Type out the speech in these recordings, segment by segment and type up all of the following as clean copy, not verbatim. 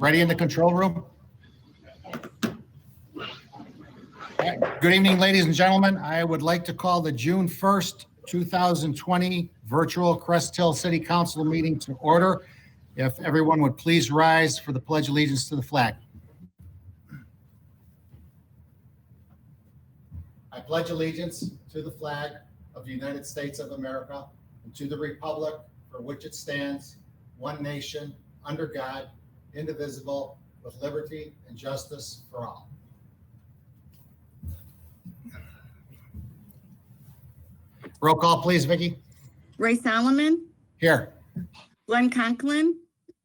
Ready in the control room? Good evening, ladies and gentlemen. I would like to call the June 1st, 2020 virtual Crest Hill City Council meeting to order. If everyone would please rise for the Pledge of Allegiance to the flag. I pledge allegiance to the flag of the United States of America and to the republic for which it stands, one nation, under God, indivisible, with liberty and justice for all. Roll call, please, Vicki. Ray Solomon, Here. Glenn Conklin,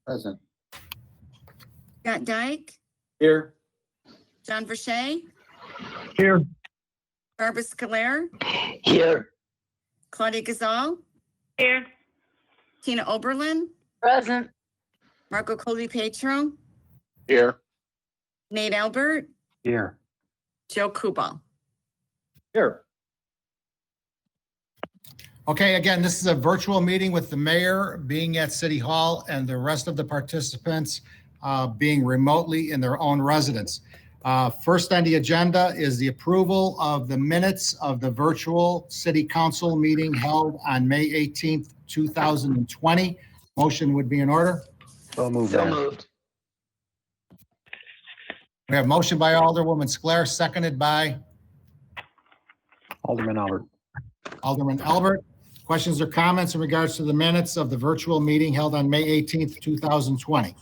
Present. Scott Dyke, Here. John Verche, Here. Barbara Scolaire, Here. Claudia Gazal, Here. Tina Oberlin, Present. Marco Coli Petro, Here. Nate Albert, Here. Joe Kubal. Here. Okay, again, this is a virtual meeting with the mayor being at City Hall and the rest of the participants being remotely in their own residence. First on the agenda is the approval of the minutes of the virtual City Council meeting held on May 18th, 2020. Motion would be in order. So moved. So moved. We have motion by Alderwoman Scolaire, seconded by Alderman Albert. Alderman Albert. Questions or comments in regards to the minutes of the virtual meeting held on May 18th, 2020?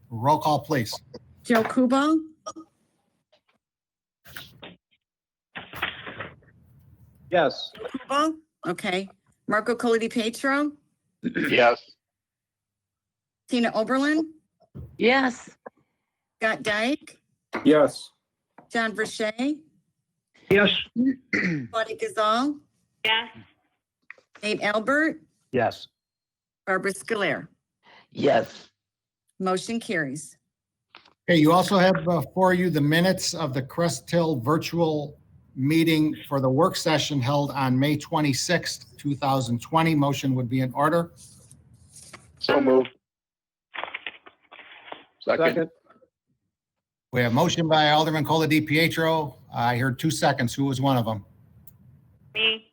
Roll call, please. Joe Kubal, Yes. Kubal, okay. Marco Coli Petro, Yes. Tina Oberlin, Yes. Scott Dyke, Yes. John Verche, Yes. Claudia Gazal, Yes. Nate Albert, Yes. Barbara Scolaire. Yes. Motion carries. Okay, you also have before you the minutes of the Crest Hill virtual meeting for the work session held on May 26th, 2020. Motion would be in order. So moved. Second. We have motion by Alderman Cola Di Pietro. I heard 2 seconds. Who was one of them? Me.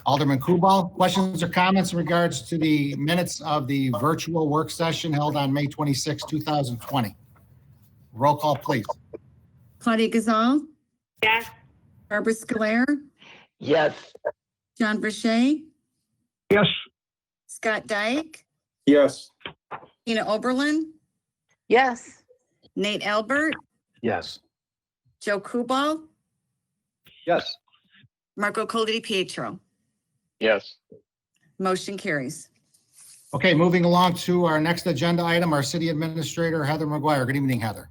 Alderman Kubal. Questions or comments in regards to the minutes of the virtual work session held on May 26, 2020? Roll call, please. Claudia Gazal, Yes. Barbara Scolaire, Yes. John Verche, Yes. Scott Dyke, Yes. Tina Oberlin, Yes. Nate Albert, Yes. Joe Kubal, Yes. Marco Coli Pietro. Yes. Motion carries. Okay, moving along to our next agenda item, our city administrator, Heather McGuire. Good evening, Heather.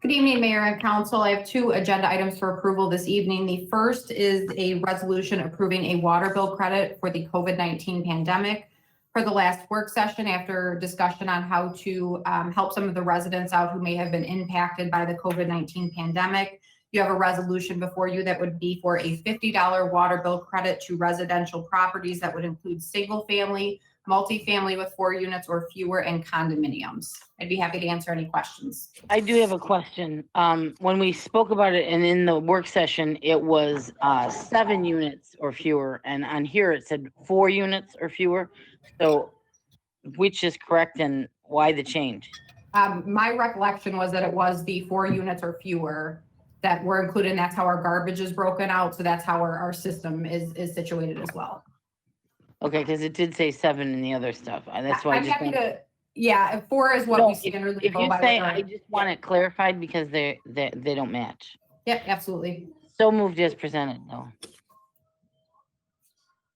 Good evening, Mayor and Council. I have 2 agenda items for approval this evening. The first is a resolution approving a water bill credit for the COVID-19 pandemic. For the last work session, after discussion on how to help some of the residents out who may have been impacted by the COVID-19 pandemic, you have a resolution before you that would be for a $50 water bill credit to residential properties that would include single family, multifamily with 4 units or fewer, and condominiums. I'd be happy to answer any questions. I do have a question. When we spoke about it and in the work session, it was 7 units or fewer. And on here it said 4 units or fewer. So which is correct and why the change? My recollection was that it was the 4 units or fewer that were included, and that's how our garbage is broken out. So that's how our system is situated as well. Okay, because it did say 7 in the other stuff. That's why I I'm just happy want- to, yeah, 4 is what No, we standardly if go you by. say, with our- I just want it clarified because they don't match. Yep, absolutely. So moved as presented though.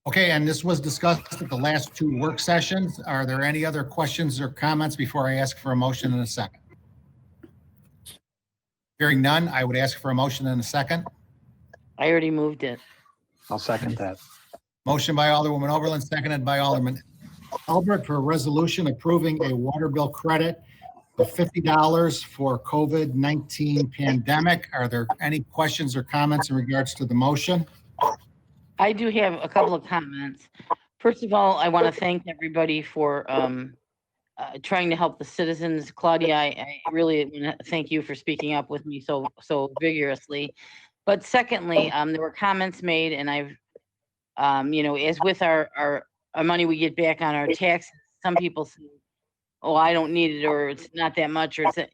Okay, and this was discussed at the last 2 work sessions. Are there any other questions or comments before I ask for a motion in a second? Hearing none, I would ask for a motion in a second. I already moved it. I'll second that. Motion by Alderwoman Oberlin, seconded by Alderman Albert for a resolution approving a water bill credit of $50 for COVID-19 pandemic. Are there any questions or comments in regards to the motion? I do have a couple of comments. First of all, I want to thank everybody for trying to help the citizens. Claudia, I really want to thank you for speaking up with me so vigorously. But secondly, there were comments made, and I've, as with our money we get back on our taxes, some people say, oh, I don't need it, or it's not that much, or it's,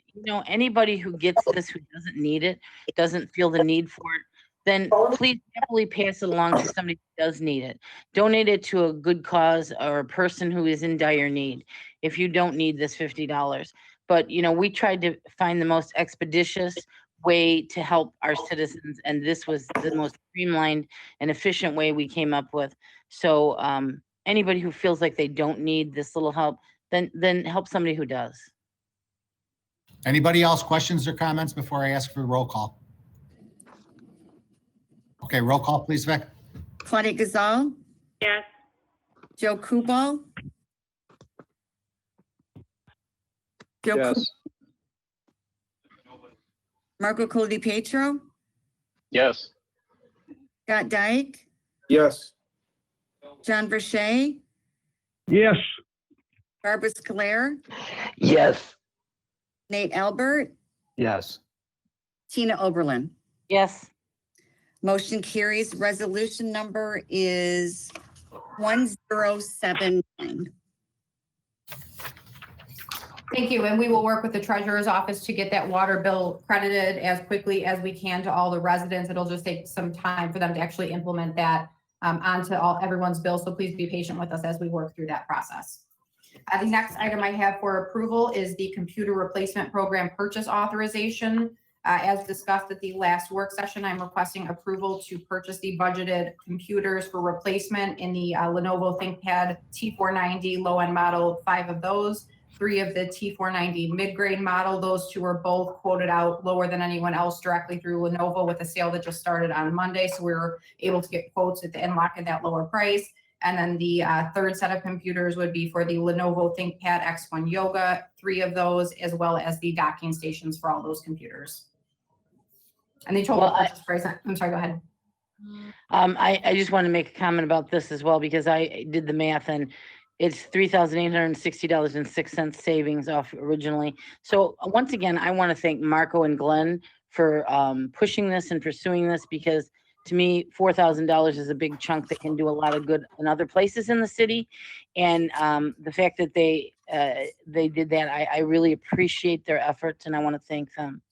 anybody who gets this, who doesn't need it, doesn't feel the need for it, then please happily pass it along to somebody who does need it. Donate it to a good cause or a person who is in dire need if you don't need this $50. But, we tried to find the most expeditious way to help our citizens, and this was the most streamlined and efficient way we came up with. So anybody who feels like they don't need this little help, then help somebody who does. Anybody else, questions or comments before I ask for roll call? Okay, roll call, please, Vic. Claudia Gazal, Yes. Joe Kubal. Joe Kubal, Yes. Marco Colodi-Pietro, Yes. Scott Dyke, Yes. John Verche, Yes. Barbara Scolaire, Yes. Nate Albert, Yes. Tina Oberlin. Yes. Motion carries. Resolution number is 1079. Thank you, and we will work with the treasurer's office to get that water bill credited as quickly as we can to all the residents. It'll just take some time for them to actually implement that onto everyone's bill, so please be patient with us as we work through that process. The next item I have for approval is the computer replacement program purchase authorization. As discussed at the last work session, I'm requesting approval to purchase the budgeted computers for replacement in the Lenovo ThinkPad T490 low-end model, 5 of those, 3 of the T490 mid-grade model. Those 2 are both quoted out lower than anyone else directly through Lenovo with a sale that just started on Monday. So we were able to get quotes at the end, lock at that lower price. And then the third set of computers would be for the Lenovo ThinkPad X1 Yoga, 3 of those, as well as the docking stations for all those computers. And the total purchase price, I'm sorry, go ahead. I just want to make a comment about this as well, because I did the math and it's $3,860.06 savings off originally. So once again, I want to thank Marco and Glenn for pushing this and pursuing this, because to me, $4,000 is a big chunk that can do a lot of good in other places in the city. And the fact that they did that, I really appreciate their efforts, and I want to thank them.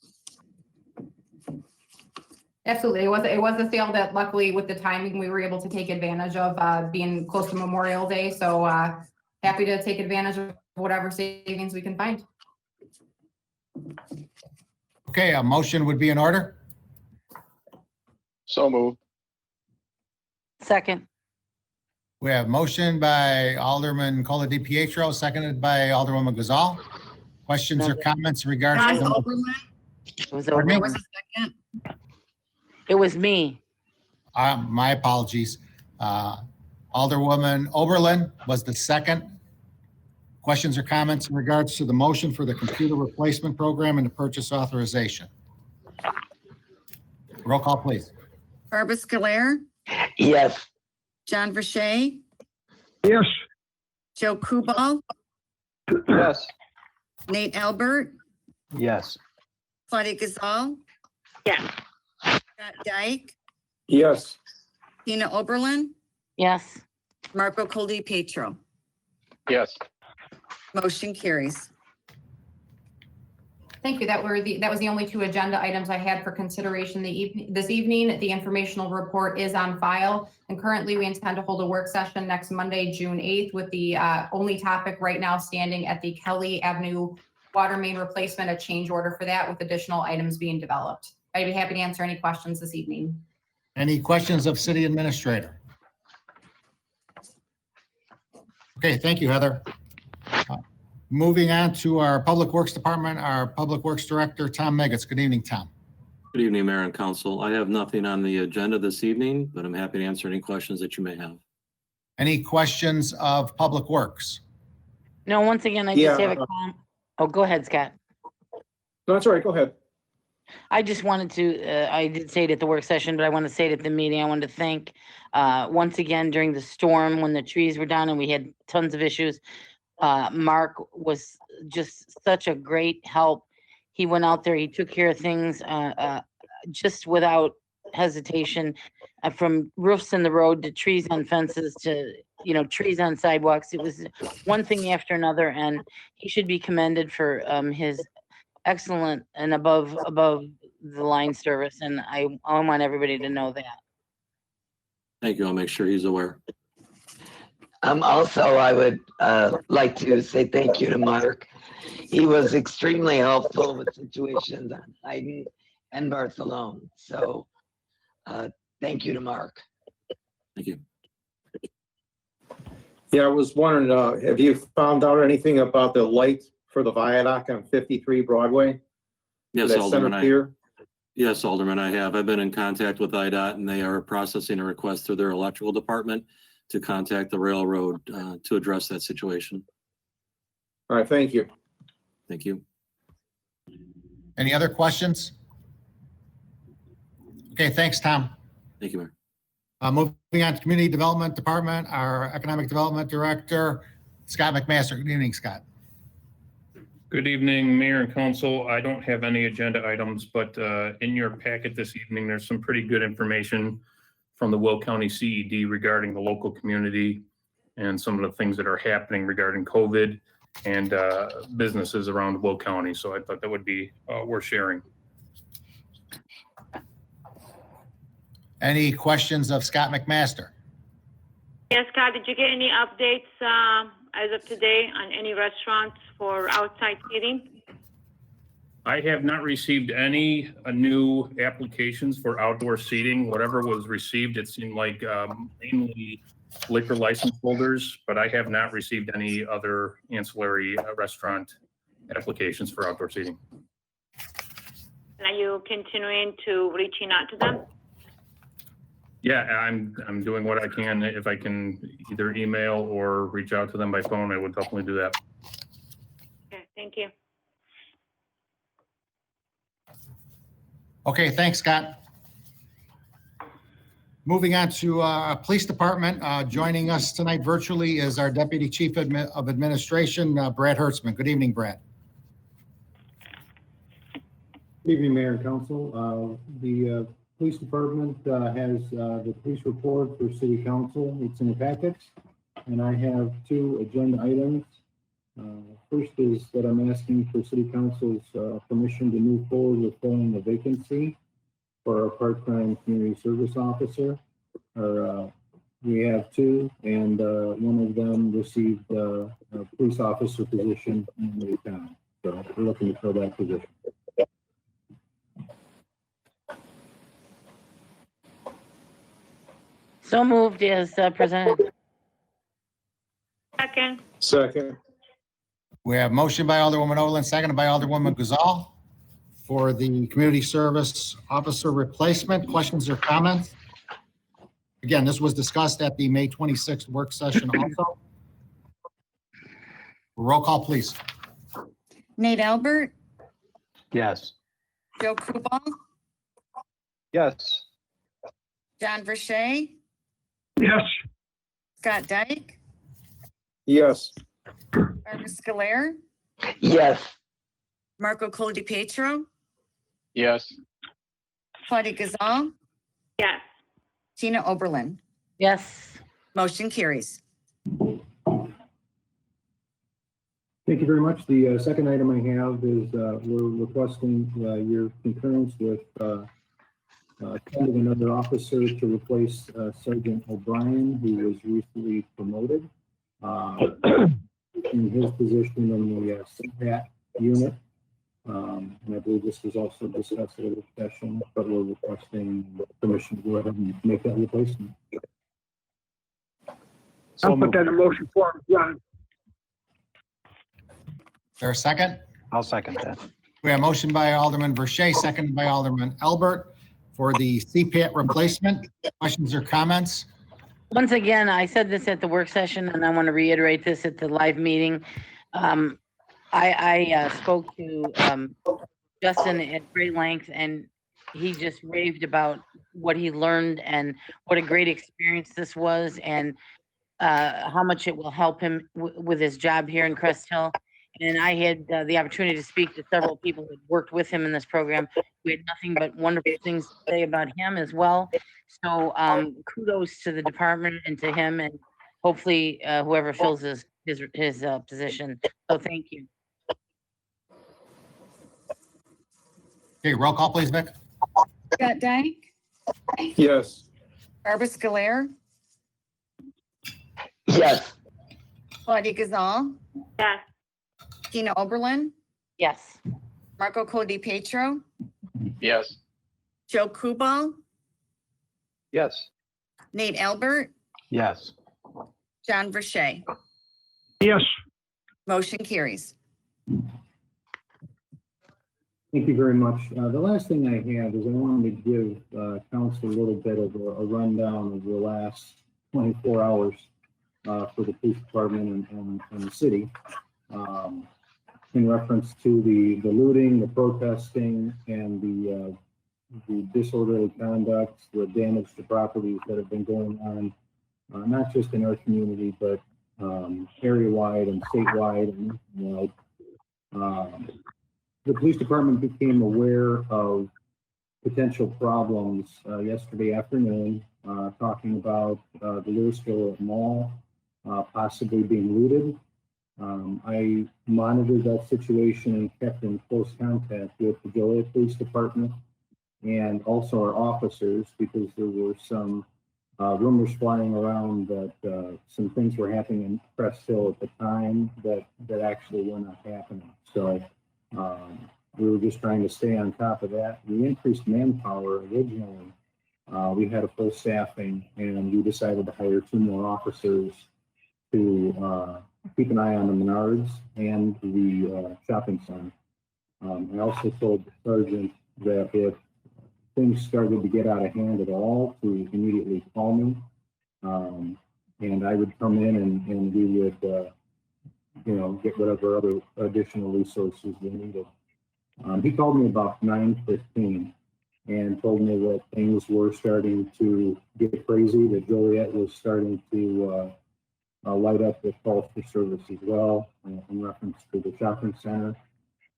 Absolutely. It was a sale that luckily with the timing, we were able to take advantage of being close to Memorial Day. So happy to take advantage of whatever savings we can find. Okay, a motion would be in order. So moved. Second. We have motion by Alderman Colodi-Pietro, seconded by Alderwoman Gazal. Questions or comments in regards to John the Oberlin, It was Pardon me? there was a second. It was me. my apologies. Alderwoman Oberlin was the second. Questions or comments in regards to the motion for the computer replacement program and the purchase authorization? Roll call, please. Barbara Scolaire, Yes. John Verche, Yes. Joe Kubal, Yes. Nate Albert, Yes. Claudia Gazal, Yes. Scott Dyke, Yes. Tina Oberlin, Yes. Marco Colodi-Pietro. Yes. Motion carries. Thank you. That was the only 2 agenda items I had for consideration this evening. The informational report is on file, and currently we intend to hold a work session next Monday, June 8th, with the only topic right now standing at the Kelly Avenue water main replacement, a change order for that with additional items being developed. I'd be happy to answer any questions this evening. Any questions of city administrator? Okay, thank you, Heather. Moving on to our Public Works Department, our Public Works Director, Tom Meggetts. Good evening, Tom. Good evening, Mayor and Council. I have nothing on the agenda this evening, but I'm happy to answer any questions that you may have. Any questions of Public Works? No, once again, I just have a comment. Oh, go ahead, Scott. No, that's all right. Go ahead. I just wanted to, I did say it at the work session, but I want to say it at the meeting. I wanted to thank, once again, during the storm, when the trees were down and we had tons of issues, Mark was just such a great help. He went out there, he took care of things, just without hesitation, from roofs in the road to trees on fences to, trees on sidewalks. It was one thing after another, and he should be commended for, his excellent and above the line service. And I want everybody to know that. Thank you. I'll make sure he's aware. Also, I would like to say thank you to Mark. He was extremely helpful with situations on Hayden and Barcelona. So thank you to Mark. Thank you. Yeah, I was wondering, have you found out anything about the light for the viaduct on 53 Broadway? Yes, That Alderman. center pier? Yes, Alderman, I have. I've been in contact with IDOT, and they are processing a request through their electrical department to contact the railroad to address that situation. All right, thank you. Thank you. Any other questions? Okay, thanks, Tom. Thank you, Mayor. Moving on to Community Development Department, our Economic Development Director, Scott McMaster. Good evening, Scott. Good evening, Mayor and Council. I don't have any agenda items, but in your packet this evening, there's some pretty good information from the Will County CED regarding the local community and some of the things that are happening regarding COVID and businesses around Will County. So I thought that would be worth sharing. Any questions of Scott McMaster? Yes, Scott, did you get any updates as of today on any restaurants for outside seating? I have not received any new applications for outdoor seating. Whatever was received, it seemed like mainly liquor license holders, but I have not received any other ancillary restaurant applications for outdoor seating. And are you continuing to reaching out to them? Yeah, I'm doing what I can. If I can either email or reach out to them by phone, I would definitely do that. Okay, thank you. Okay, thanks, Scott. Moving on to Police Department. Joining us tonight virtually is our Deputy Chief of Administration, Brad Hertzman. Good evening, Brad. Good evening, Mayor and Council. The Police Department has the police report for City Council. It's in the packet, and I have two agenda items. First is that I'm asking for City Council's permission to move forward with filling a vacancy for our part-time community service officer. We have two, and one of them received a police officer position in the town. So we're looking to fill that position. So moved as presented. Second. Second. We have motion by Alderwoman Oberlin, seconded by Alderwoman Gazal for the Community Service Officer replacement. Questions or comments? Again, this was discussed at the May 26th work session also. Roll call, please. Nate Albert, Yes. Joe Kubal, Yes. John Verche, Yes. Scott Dyke, Yes. Barbara Scolaire, Yes. Marco Colodi-Pietro, Yes. Claudia Gazal, Yes. Tina Oberlin. Yes. Motion carries. Thank you very much. The second item I have is we're requesting your concurrence with sending another officer to replace Sergeant O'Brien, who was recently promoted in his position in the CPAT unit. And I believe this was also discussed at a session, but we're requesting permission to go ahead and make that replacement. I'll put that in motion form, John. Is there a second? I'll second that. We have motion by Alderman Verche, seconded by Alderman Albert for the CPAT replacement. Questions or comments? Once again, I said this at the work session, and I want to reiterate this at the live meeting. I spoke to Justin at great length, and he just raved about what he learned and what a great experience this was. And how much it will help him with his job here in Crest Hill. And I had the opportunity to speak to several people that worked with him in this program. We had nothing but wonderful things to say about him as well. So kudos to the department and to him, and hopefully whoever fills his position. So thank you. Okay, roll call, please, Vic. Scott Dyke, Yes. Barbara Scolar, Yes. Claudia Gazal, Yes. Tina Oberlin, Yes. Marco Codipietro, Yes. Joe Kubal, Yes. Nate Albert, Yes. John Verche. Yes. Motion carries. Thank you very much. The last thing I have is I wanted to give council a little bit of a rundown of the last 24 hours for the police department and the city. In reference to the looting, the protesting, and the disorderly conduct, the damage to properties that have been going on, not just in our community, but area-wide and statewide and nationwide. The police department became aware of potential problems yesterday afternoon, talking about the Louisville Mall possibly being looted. I monitored that situation and kept in close contact with the Joliet Police Department and also our officers, because there were some rumors flying around that some things were happening in Crest Hill at the time that actually were not happening. So we were just trying to stay on top of that. We increased manpower originally. We had a full staffing, and we decided to hire 2 more officers to keep an eye on the Menards and the shopping center. I also told the sergeant that if things started to get out of hand at all, to immediately call me, and I would come in and we would, get whatever other additional resources we needed. He called me about 9:15 and told me that things were starting to get crazy, that Joliet was starting to light up with calls for service as well, in reference to the shopping center,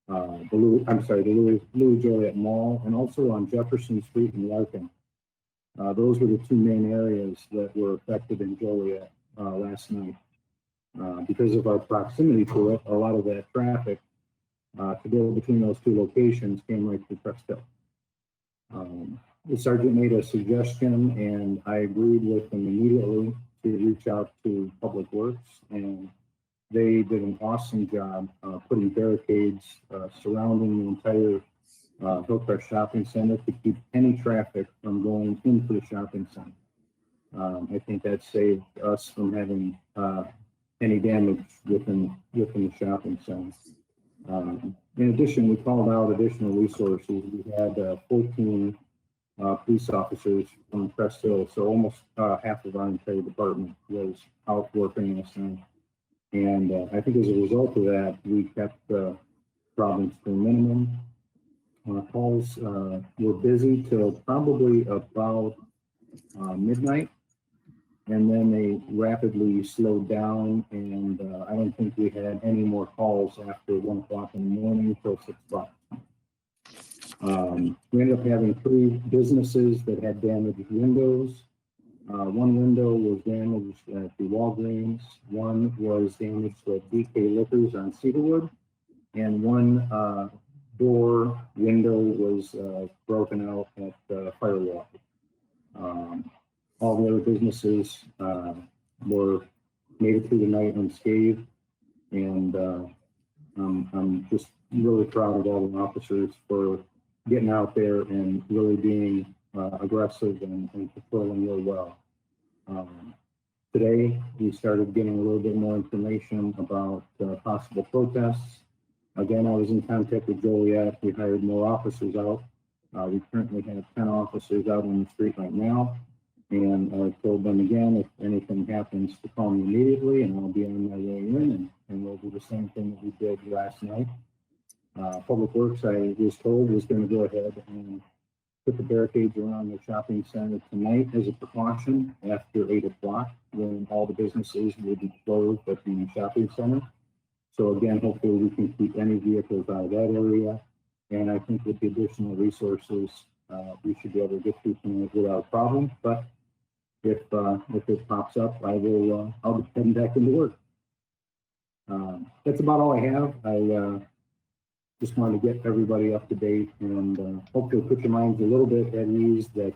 the Louis Joliet Mall, and also on Jefferson Street in Larkin. Those were the 2 main areas that were affected in Joliet last night. Because of our proximity to it, a lot of that traffic to go between those 2 locations came right through Crest Hill. The sergeant made a suggestion, and I agreed with him immediately to reach out to Public Works, and they did an awesome job putting barricades surrounding the entire Hillcrest Shopping Center to keep any traffic from going into the shopping center. I think that saved us from having any damage within the shopping center. In addition, we called out additional resources. We had 14 police officers from Crest Hill, so almost half of our entire department was out working this night. And I think as a result of that, we kept problems to a minimum. Calls were busy till probably about midnight, and then they rapidly slowed down, and I don't think we had any more calls after 1 o'clock in the morning until 6 o'clock. We ended up having 3 businesses that had damaged windows. 1 window was damaged at the Walgreens, 1 was damaged at DK Liquors on Cedarwood, and 1 door window was broken out at Firewalk. All the other businesses were made it through the night unscathed, and I'm just really proud of all the officers for getting out there and really being aggressive and patrolling really well. Today, we started getting a little bit more information about possible protests. Again, I was in contact with Joliet. We hired more officers out. We currently have 10 officers out on the street right now. And I told them again, if anything happens, to call me immediately, and I'll be on my way in, and we'll do the same thing that we did last night. Public Works, I was told, was going to go ahead and put the barricades around the shopping center tonight as a precaution after 8 o'clock, when all the businesses will be closed at the shopping center. So again, hopefully we can keep any vehicles out of that area. And I think with the additional resources, we should be able to get through tonight without a problem. But if it pops up, I'll be heading back into work. That's about all I have. I just wanted to get everybody up to date and hopefully put your minds a little bit at ease that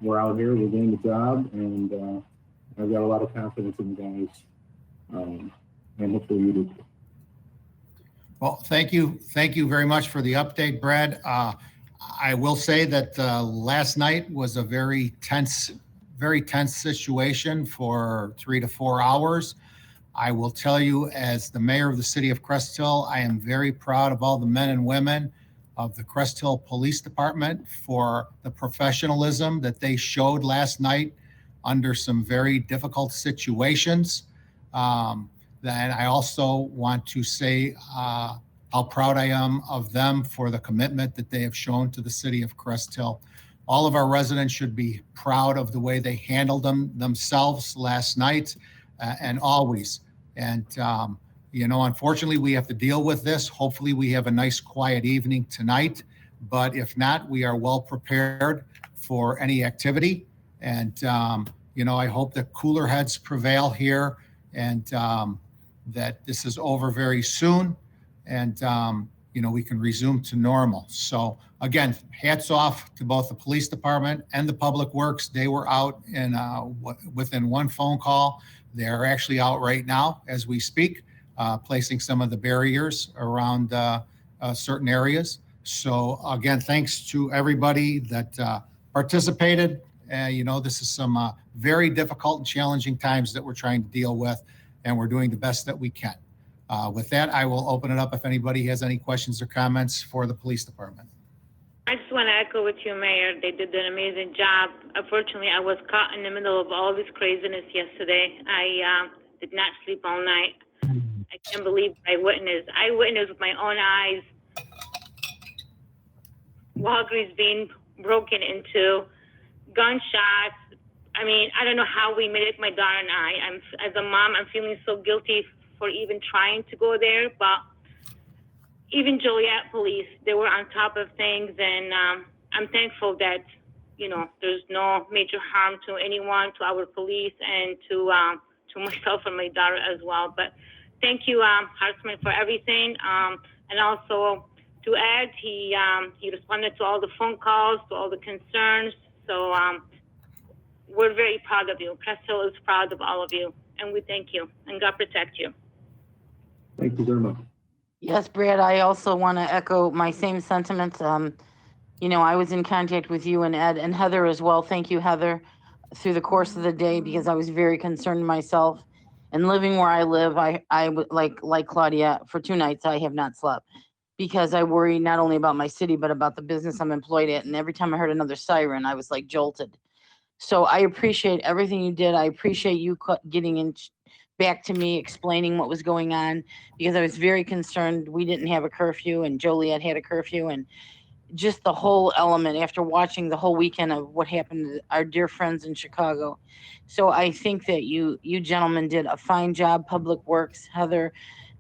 we're out here, we're doing the job, and I've got a lot of confidence in the guys, and hopefully you do. Well, thank you. Thank you very much for the update, Brad. I will say that last night was a very tense situation for 3 to 4 hours. I will tell you, as the mayor of the city of Crest Hill, I am very proud of all the men and women of the Crest Hill Police Department for the professionalism that they showed last night under some very difficult situations. Then I also want to say how proud I am of them for the commitment that they have shown to the city of Crest Hill. All of our residents should be proud of the way they handled themselves last night and always. And, unfortunately, we have to deal with this. Hopefully, we have a nice, quiet evening tonight. But if not, we are well prepared for any activity. And, I hope that cooler heads prevail here and that this is over very soon. And, we can resume to normal. So, again, hats off to both the police department and the public works. They were out in within one phone call. They're actually out right now as we speak, placing some of the barriers around certain areas. So again, thanks to everybody that participated. This is some very difficult and challenging times that we're trying to deal with, and we're doing the best that we can. With that, I will open it up if anybody has any questions or comments for the police department. I just want to echo with you, Mayor. They did an amazing job. Unfortunately, I was caught in the middle of all this craziness yesterday. I did not sleep all night. I can't believe I witnessed with my own eyes Walgreens being broken into, gunshots. I mean, I don't know how we made it, my daughter and I. As a mom, I'm feeling so guilty for even trying to go there, but even Joliet police, they were on top of things, and I'm thankful that, there's no major harm to anyone, to our police, and to myself and my daughter as well. But thank you, Hartzman, for everything. And also to Ed, he responded to all the phone calls, to all the concerns. So we're very proud of you. Crest Hill is proud of all of you, and we thank you, and God protect you. Thank you very much. Yes, Brad, I also want to echo my same sentiments. I was in contact with you and Ed and Heather as well. Thank you, Heather, through the course of the day, because I was very concerned myself. And living where I live, I like Claudia, for 2 nights, I have not slept because I worry not only about my city, but about the business I'm employed at. And every time I heard another siren, I was like jolted. So I appreciate everything you did. I appreciate you getting in back to me, explaining what was going on, because I was very concerned. We didn't have a curfew and Joliet had a curfew, and just the whole element after watching the whole weekend of what happened to our dear friends in Chicago. So I think that you gentlemen did a fine job. Public Works, Heather,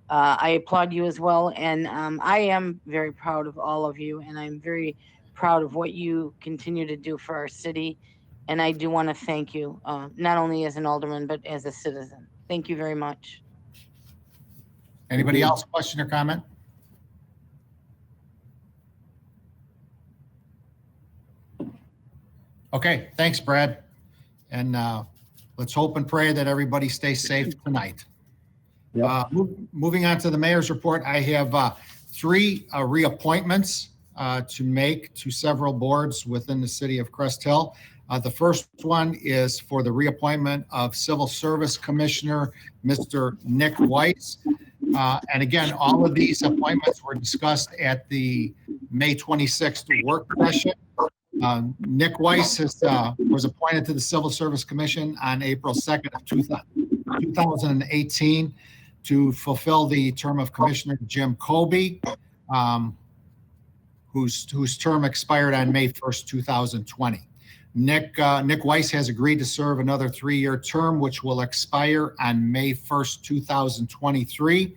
I applaud you as well. And I am very proud of all of you, and I'm very proud of what you continue to do for our city. And I do want to thank you, not only as an alderman, but as a citizen. Thank you very much. Anybody else, question or comment? Okay, thanks, Brad. And let's hope and pray that everybody stays safe tonight. Yep. Moving on to the mayor's report, I have 3 reappointments to make to several boards within the city of Crest Hill. The first one is for the reappointment of Civil Service Commissioner, Mr. Nick Weiss. And again, all of these appointments were discussed at the May 26th work session. Nick Weiss was appointed to the Civil Service Commission on April 2nd of 2018 to fulfill the term of Commissioner Jim Colby. whose term expired on May 1st, 2020. Nick Weiss has agreed to serve another 3-year term, which will expire on May 1st, 2023.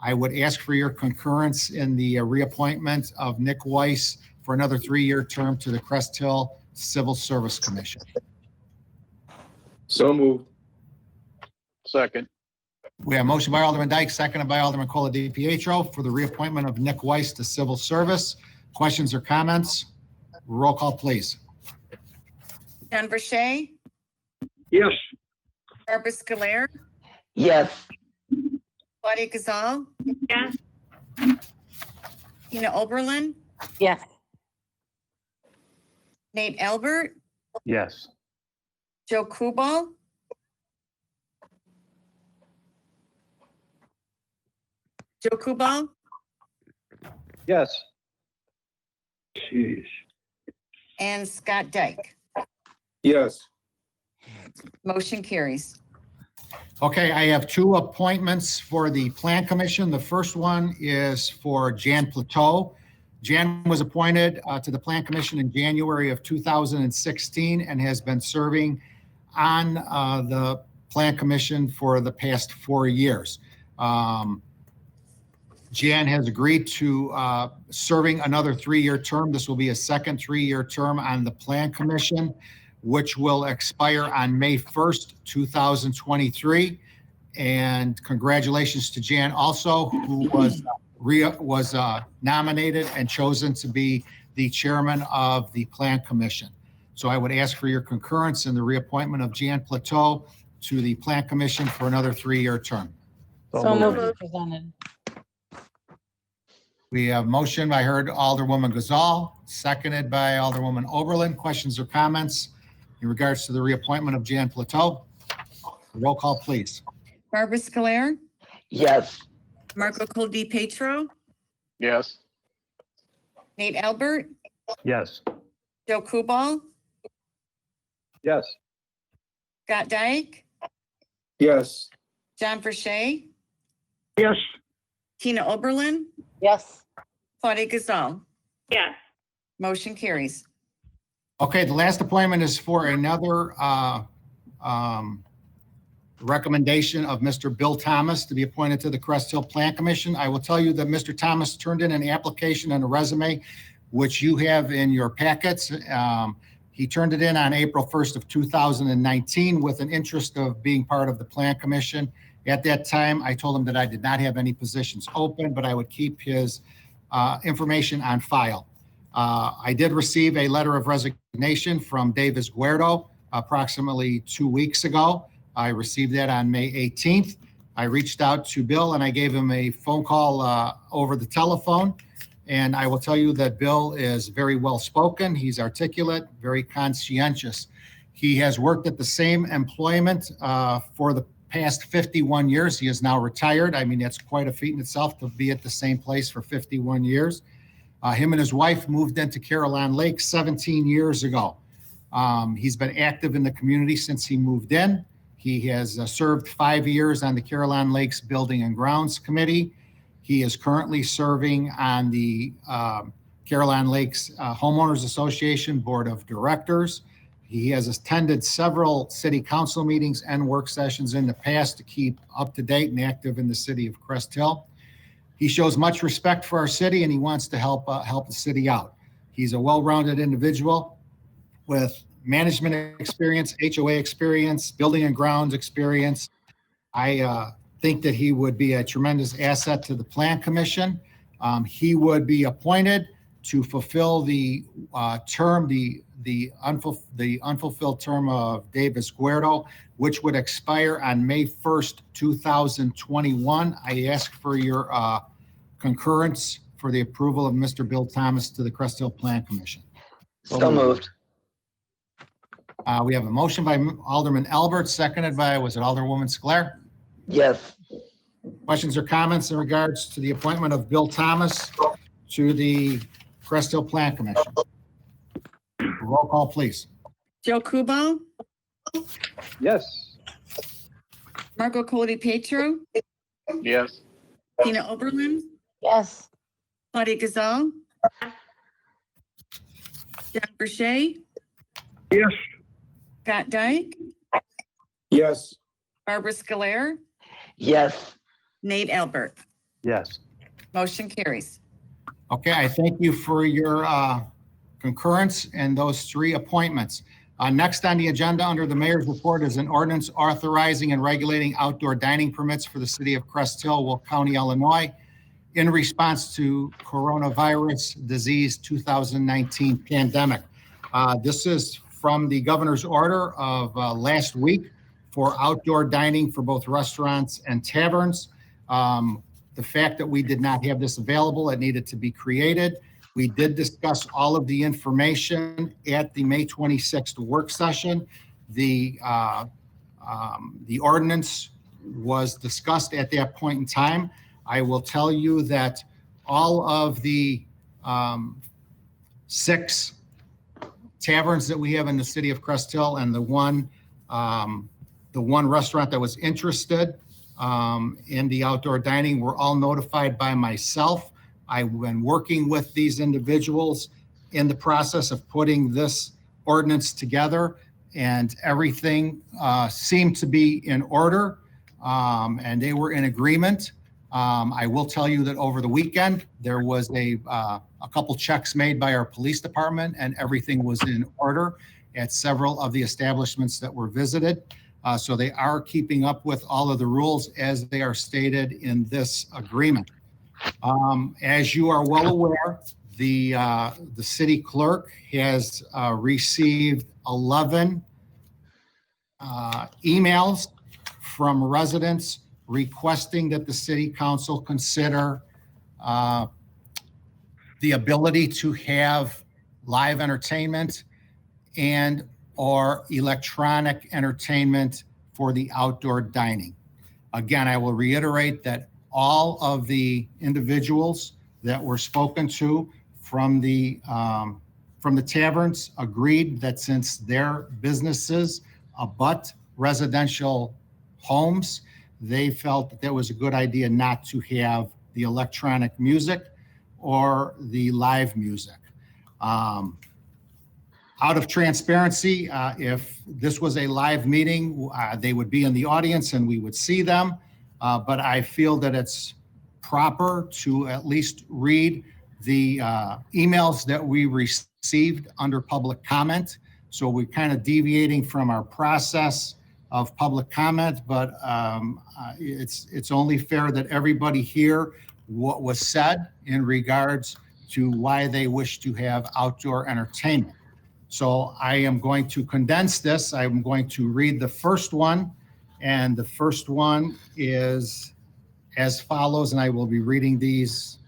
I would ask for your concurrence in the reappointment of Nick Weiss for another 3-year term to the Crest Hill Civil Service Commission. So moved. Second. We have a motion by Alderman Dyke, seconded by Alderman Cola DiPietro for the reappointment of Nick Weiss to Civil Service. Questions or comments? Roll call, please. John Verche, Yes. Barbara Scolar, Yes. Claudia Gazal, Yes. Tina Oberlin, Yes. Nate Albert, Yes. Joe Kubal, Joe Kubal, Yes. Jeez. and Scott Dyke. Yes. Motion carries. Okay, I have 2 appointments for the Plan Commission. The first one is for Jan Plateau. Jan was appointed to the Plan Commission in January of 2016 and has been serving on the Plan Commission for the past 4 years. Jan has agreed to serving another 3-year term. This will be a second 3-year term on the Plan Commission, which will expire on May 1st, 2023. And congratulations to Jan also, who was nominated and chosen to be the chairman of the Plan Commission. So I would ask for your concurrence in the reappointment of Jan Plateau to the Plan Commission for another 3-year term. So moved as presented. We have motion. I heard Alderwoman Gazal, seconded by Alderwoman Oberlin. Questions or comments in regards to the reappointment of Jan Plateau? Roll call, please. Barbara Scolar, Yes. Marco Col DiPietro, Yes. Nate Albert, Yes. Joe Kubal, Yes. Scott Dyke, Yes. John Verche, Yes. Tina Oberlin, Yes. Claudia Gazal. Yes. Motion carries. Okay, the last appointment is for another recommendation of Mr. Bill Thomas to be appointed to the Crest Hill Plan Commission. I will tell you that Mr. Thomas turned in an application and a resume, which you have in your packets. He turned it in on April 1st of 2019 with an interest of being part of the Plan Commission. At that time, I told him that I did not have any positions open, but I would keep his information on file. I did receive a letter of resignation from Davis Guerdo approximately 2 weeks ago. I received that on May 18th. I reached out to Bill and I gave him a phone call over the telephone. And I will tell you that Bill is very well spoken. He's articulate, very conscientious. He has worked at the same employment for the past 51 years. He is now retired. I mean, that's quite a feat in itself to be at the same place for 51 years. Him and his wife moved into Caroline Lake 17 years ago. He's been active in the community since he moved in. He has served 5 years on the Caroline Lakes Building and Grounds Committee. He is currently serving on the Caroline Lakes Homeowners Association Board of Directors. He has attended several city council meetings and work sessions in the past to keep up to date and active in the city of Crest Hill. He shows much respect for our city and he wants to help the city out. He's a well-rounded individual with management experience, HOA experience, building and grounds experience. I think that he would be a tremendous asset to the Plan Commission. He would be appointed to fulfill the term, the unfulfilled term of Davis Guerdo, which would expire on May 1st, 2021. I ask for your concurrence for the approval of Mr. Bill Thomas to the Crest Hill Plan Commission. So moved. We have a motion by Alderman Albert, seconded by, was it Alderwoman Sclair? Yes. Questions or comments in regards to the appointment of Bill Thomas to the Crest Hill Plan Commission? Roll call, please. Joe Kubal, Yes. Marco Col DiPietro, Yes. Tina Oberlin, Yes. Claudia Gazal, John Burchett, Yes. Scott Dyke, Yes. Barbara Scolaire, Yes. Nate Albert. Yes. Motion carries. Okay, I thank you for your concurrence in those three appointments. Next on the agenda under the mayor's report is an ordinance authorizing and regulating outdoor dining permits for the city of Crest Hill, Will County, Illinois, in response to coronavirus disease 2019 pandemic. This is from the governor's order of last week for outdoor dining for both restaurants and taverns. The fact that we did not have this available, it needed to be created. We did discuss all of the information at the May 26th work session. The ordinance was discussed at that point in time. I will tell you that all of the 6 taverns that we have in the city of Crest Hill and the one restaurant that was interested in the outdoor dining were all notified by myself. I've been working with these individuals in the process of putting this ordinance together, and everything seemed to be in order, and they were in agreement. I will tell you that over the weekend, there was a couple checks made by our police department, and everything was in order at several of the establishments that were visited. So they are keeping up with all of the rules as they are stated in this agreement. As you are well aware, the city clerk has received 11 emails from residents requesting that the city council consider the ability to have live entertainment and or electronic entertainment for the outdoor dining. Again, I will reiterate that all of the individuals that were spoken to from the taverns agreed that since their businesses abut residential homes, they felt that that was a good idea not to have the electronic music or the live music. Out of transparency, if this was a live meeting, they would be in the audience and we would see them. But I feel that it's proper to at least read the emails that we received under public comment. So we're kind of deviating from our process of public comment, but it's only fair that everybody hear what was said in regards to why they wish to have outdoor entertainment. So I am going to condense this. I'm going to read the first one, and the first one is as follows, and I will be reading these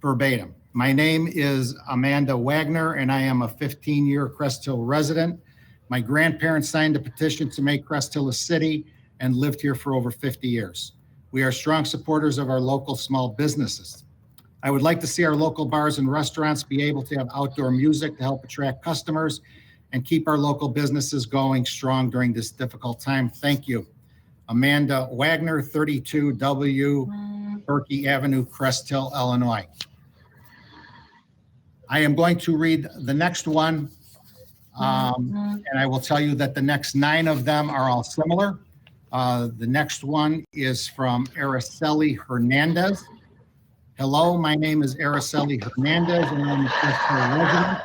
verbatim. My name is Amanda Wagner, and I am a 15-year Crest Hill resident. My grandparents signed a petition to make Crest Hill a city and lived here for over 50 years. We are strong supporters of our local small businesses. I would like to see our local bars and restaurants be able to have outdoor music to help attract customers and keep our local businesses going strong during this difficult time. Thank you. Amanda Wagner, 32W Berkey Avenue, Crest Hill, Illinois. I am going to read the next one, and I will tell you that the next 9 of them are all similar. The next one is from Araceli Hernandez. Hello, my name is Araceli Hernandez, and I'm a Crest Hill resident.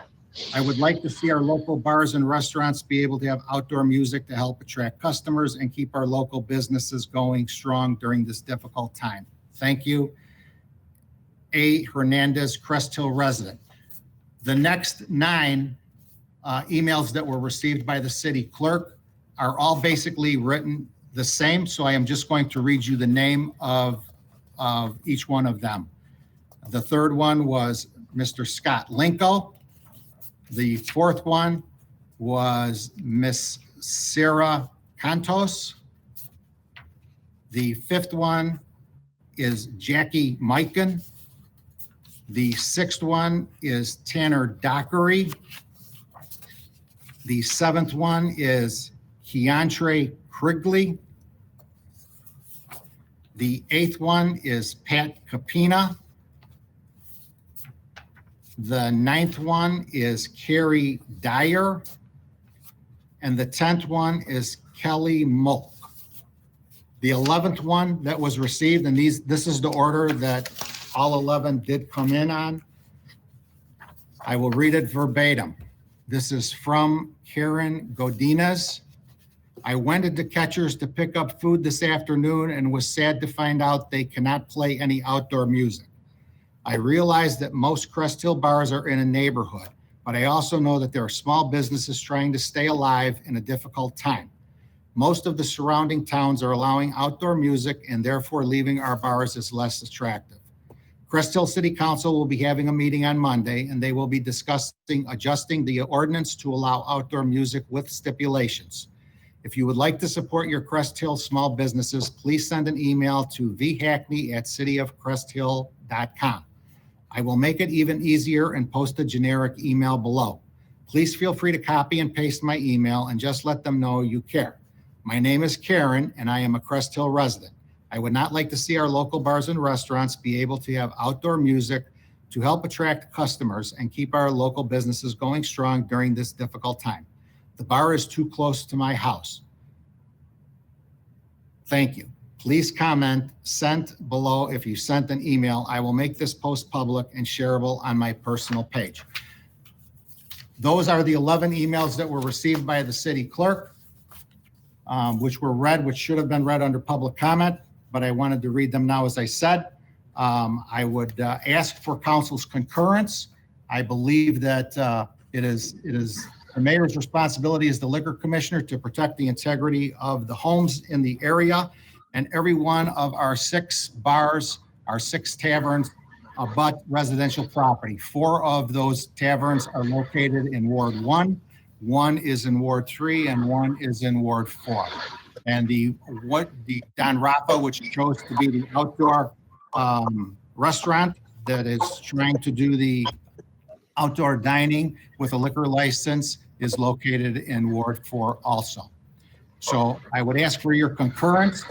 I would like to see our local bars and restaurants be able to have outdoor music to help attract customers and keep our local businesses going strong during this difficult time. Thank you. A. Hernandez, Crest Hill resident. The next 9 emails that were received by the city clerk are all basically written the same, so I am just going to read you the name of each one of them. The third one was Mr. Scott Linko. The fourth one was Miss Sarah Cantos. The fifth one is Jackie Mikan. The sixth one is Tanner Dockery. The seventh one is Keontre Krigley. The eighth one is Pat Capina. The 9th one is Carrie Dyer. And the 10th one is Kelly Mulk. The 11th one that was received, and this is the order that all 11 did come in on. I will read it verbatim. This is from Karen Godinez. I went into Catchers to pick up food this afternoon and was sad to find out they cannot play any outdoor music. I realize that most Crest Hill bars are in a neighborhood, but I also know that there are small businesses trying to stay alive in a difficult time. Most of the surrounding towns are allowing outdoor music and therefore leaving our bars as less attractive. Crest Hill City Council will be having a meeting on Monday, and they will be discussing adjusting the ordinance to allow outdoor music with stipulations. If you would like to support your Crest Hill small businesses, please send an email to vhackney@cityofcresthill.com. I will make it even easier and post a generic email below. Please feel free to copy and paste my email and just let them know you care. My name is Karen, and I am a Crest Hill resident. I would not like to see our local bars and restaurants be able to have outdoor music to help attract customers and keep our local businesses going strong during this difficult time. The bar is too close to my house. Thank you. Please comment, sent below if you sent an email. I will make this post public and shareable on my personal page. Those are the 11 emails that were received by the city clerk, which were read, which should have been read under public comment, but I wanted to read them now as I said. I would ask for council's concurrence. I believe that it is the mayor's responsibility as the liquor commissioner to protect the integrity of the homes in the area. And every one of our 6 bars, our 6 taverns abut residential property. 4 of those taverns are located in Ward 1, 1 is in Ward 3, and 1 is in Ward 4. And the Don Rappa, which chose to be the outdoor restaurant that is trying to do the outdoor dining with a liquor license, is located in Ward 4 also. So I would ask for your concurrence,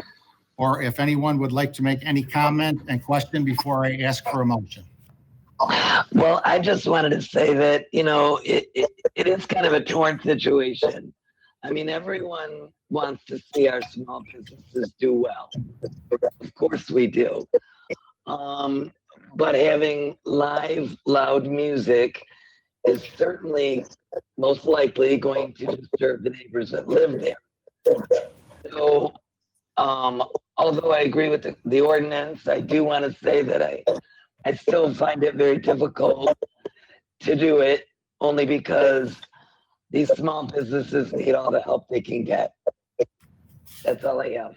or if anyone would like to make any comment and question before I ask for a motion. Well, I just wanted to say that, it is kind of a torn situation. I mean, everyone wants to see our small businesses do well. Of course we do. But having live, loud music is certainly most likely going to disturb the neighbors that live there. So, although I agree with the ordinance, I do want to say that I still find it very difficult to do it, only because these small businesses need all the help they can get. That's all I have.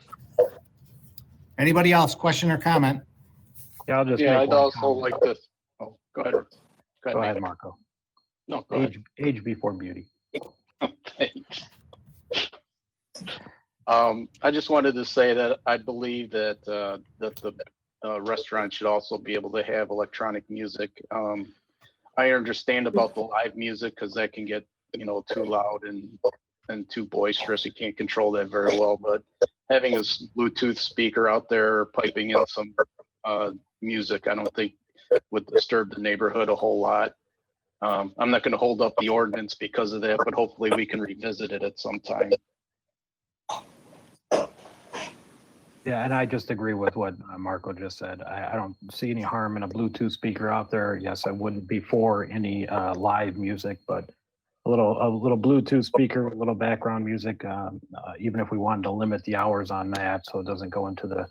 Anybody else, question or comment? Yeah, I'll just Yeah, make I'd one also comment. like to, oh, go ahead. Go ahead, Marco. No, go ahead. Age before beauty. Thanks. I just wanted to say that I believe that the restaurant should also be able to have electronic music. I understand about the live music because that can get, too loud and too boisterous. You can't control that very well, but having a Bluetooth speaker out there piping in some music, I don't think would disturb the neighborhood a whole lot. I'm not going to hold up the ordinance because of that, but hopefully we can revisit it at some time. Yeah, and I just agree with what Marco just said. I don't see any harm in a Bluetooth speaker out there. Yes, I wouldn't be for any live music, but a little Bluetooth speaker with a little background music, even if we wanted to limit the hours on that so it doesn't go into the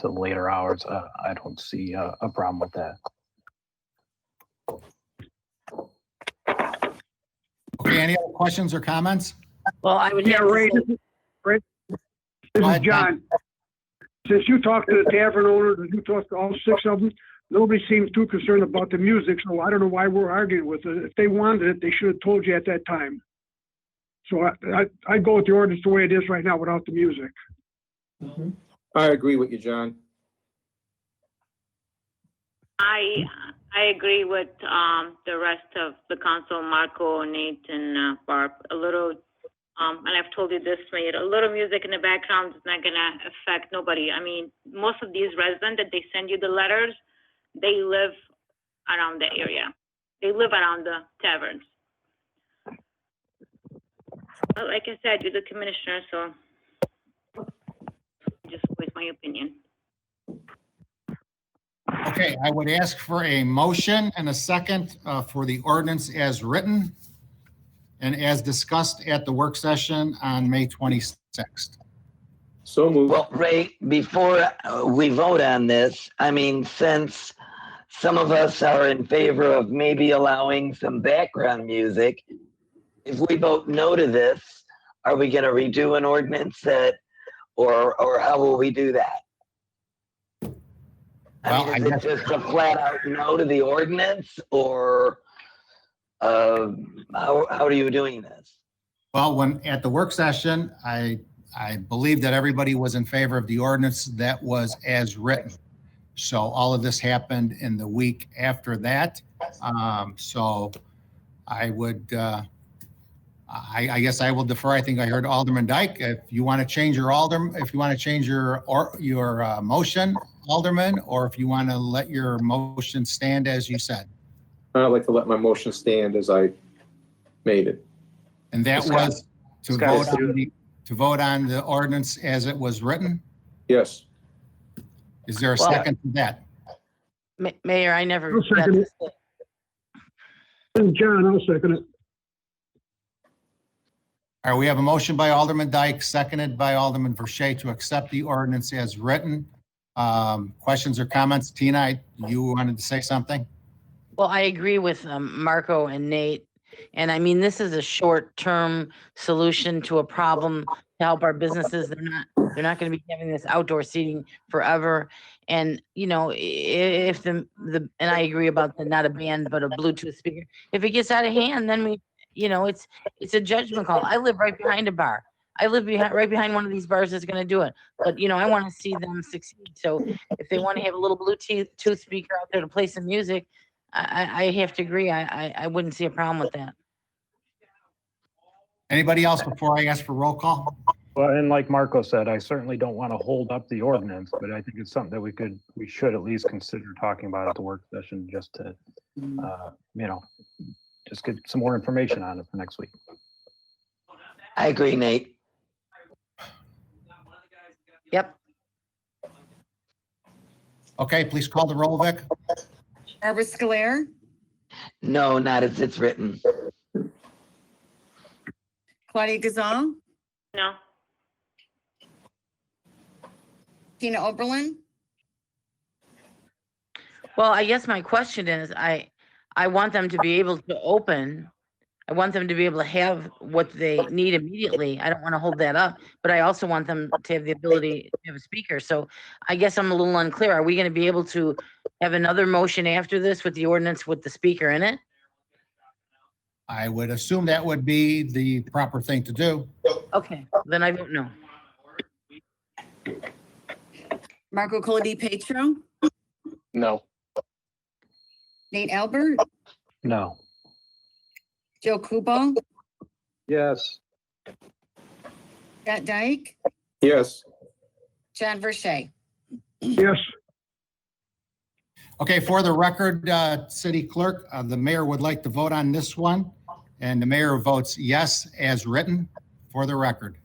later hours, I don't see a problem with that. Okay, any other questions or comments? Well, I would. Yeah, Ray, this is John. Since you talked to the tavern owners and you talked to all 6 of them, nobody seems too concerned about the music, so I don't know why we're arguing with it. If they wanted it, they should have told you at that time. So I go with the ordinance the way it is right now without the music. I agree with you, John. I agree with the rest of the council, Marco, Nate, and Barb. A little, and I've told you this, Mayor, a little music in the background is not gonna affect nobody. I mean, most of these residents that they send you the letters, they live around the area. they live around the taverns. But like I said, you're the commissioner, so just voice my opinion. Okay, I would ask for a motion and a second for the ordinance as written and as discussed at the work session on May 26th. So moved. Well, Ray, before we vote on this, I mean, since some of us are in favor of maybe allowing some background music, if we vote no to this, are we going to redo an ordinance that, or how will we do that? Well, I mean, is it just a flat out no to the ordinance, or how are you doing this? Well, when at the work session, I believe that everybody was in favor of the ordinance that was as written. So all of this happened in the week after that. So I would, I guess I will defer. I think I heard Alderman Dyke. If you want to change your motion, Alderman, or if you want to let your motion stand as you said. I'd like to let my motion stand as I made it. And that was to vote on the ordinance as it was written. Yes. Is there a second to that? Mayor, I never. I'll second it. And John, I'll second it. All right, we have a motion by Alderman Dyke, seconded by Alderman Verche to accept the ordinance as written. Questions or comments? Tina, you wanted to say something? Well, I agree with Marco and Nate. And I mean, this is a short-term solution to a problem to help our businesses. They're not going to be having this outdoor seating forever. And, you know, if and I agree about the, not a band, but a Bluetooth speaker, if it gets out of hand, then we, you know, it's a judgment call. I live right behind a bar. I live right behind one of these bars that's going to do it. But, you know, I want to see them succeed. So if they want to have a little Bluetooth speaker out there to play some music, I have to agree. I wouldn't see a problem with that. Anybody else before I ask for roll call? Well, and like Marco said, I certainly don't want to hold up the ordinance, but I think it's something that we should at least consider talking about at the work session, just to, you know, just get some more information on it for next week. I agree, Nate. Yep. Okay, please call the roll, Vic. Barbara Scolaire, No, not as it's written. Claudia Gazal, No. Tina Oberlin, Well, I guess my question is, I want them to be able to open. I want them to be able to have what they need immediately. I don't want to hold that up, but I also want them to have the ability to have a speaker. So I guess I'm a little unclear. Are we going to be able to have another motion after this with the ordinance with the speaker in it? I would assume that would be the proper thing to do. Okay, then I vote no. Marco Colodi Petro, No. Nate Albert, No. Joe Kubo, Yes. Scott Dyke, Yes. John Verche. Yes. Okay, for the record, City Clerk, the mayor would like to vote on this one, and the mayor votes yes as written for the record.